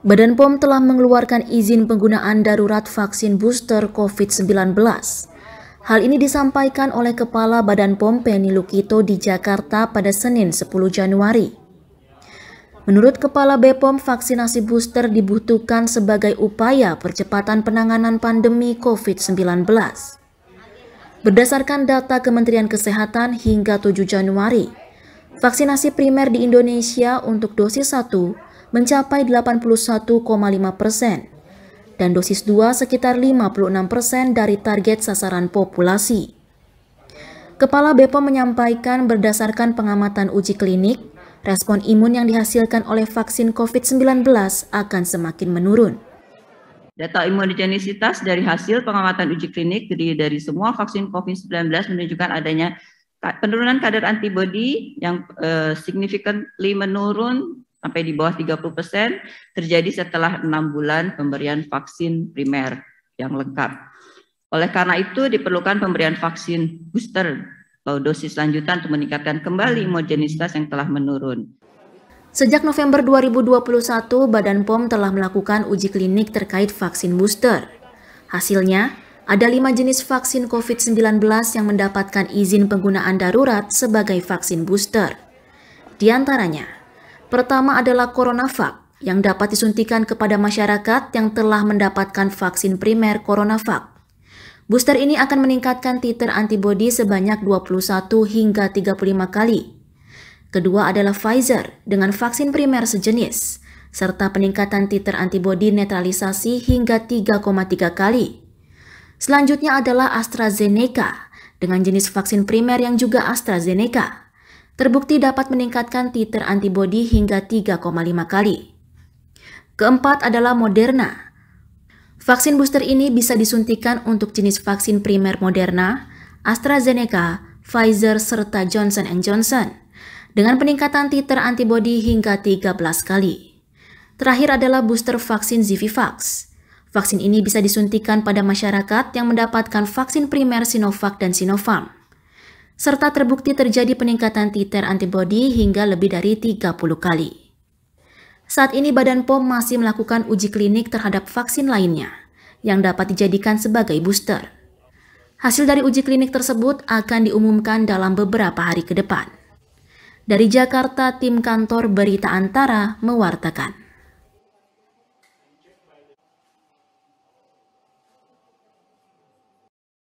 Badan POM telah mengeluarkan izin penggunaan darurat vaksin booster COVID-19. Hal ini disampaikan oleh Kepala Badan POM Penny Lukito di Jakarta pada Senin 10 Januari. Menurut Kepala BPOM, vaksinasi booster dibutuhkan sebagai upaya percepatan penanganan pandemi COVID-19. Berdasarkan data Kementerian Kesehatan hingga 7 Januari, vaksinasi primer di Indonesia untuk dosis 1 mencapai 81,5% dan dosis 2 sekitar 56% dari target sasaran populasi. Kepala BPOM menyampaikan berdasarkan pengamatan uji klinik, respon imun yang dihasilkan oleh vaksin COVID-19 akan semakin menurun. Data imunogenisitas dari hasil pengamatan uji klinik dari semua vaksin COVID-19 menunjukkan adanya penurunan kadar antibodi yang significantly menurun sampai di bawah 30% terjadi setelah 6 bulan pemberian vaksin primer yang lengkap. Oleh karena itu diperlukan pemberian vaksin booster atau dosis lanjutan untuk meningkatkan kembali imunogenisitas yang telah menurun. Sejak November 2021, Badan POM telah melakukan uji klinik terkait vaksin booster. Hasilnya, ada 5 jenis vaksin COVID-19 yang mendapatkan izin penggunaan darurat sebagai vaksin booster. Di antaranya, pertama adalah CoronaVac yang dapat disuntikan kepada masyarakat yang telah mendapatkan vaksin primer CoronaVac. Booster ini akan meningkatkan titer antibodi sebanyak 21 hingga 35 kali. Kedua adalah Pfizer dengan vaksin primer sejenis, serta peningkatan titer antibodi netralisasi hingga 3,3 kali. Selanjutnya adalah AstraZeneca dengan jenis vaksin primer yang juga AstraZeneca. Terbukti dapat meningkatkan titer antibodi hingga 3,5 kali. Keempat adalah Moderna. Vaksin booster ini bisa disuntikan untuk jenis vaksin primer Moderna, AstraZeneca, Pfizer, serta Johnson & Johnson dengan peningkatan titer antibodi hingga 13 kali. Terakhir adalah booster vaksin Zivivax. Vaksin ini bisa disuntikan pada masyarakat yang mendapatkan vaksin primer Sinovac dan Sinopharm, serta terbukti terjadi peningkatan titer antibodi hingga lebih dari 30 kali. Saat ini Badan POM masih melakukan uji klinik terhadap vaksin lainnya yang dapat dijadikan sebagai booster. Hasil dari uji klinik tersebut akan diumumkan dalam beberapa hari ke depan. Dari Jakarta, tim kantor Berita Antara mewartakan.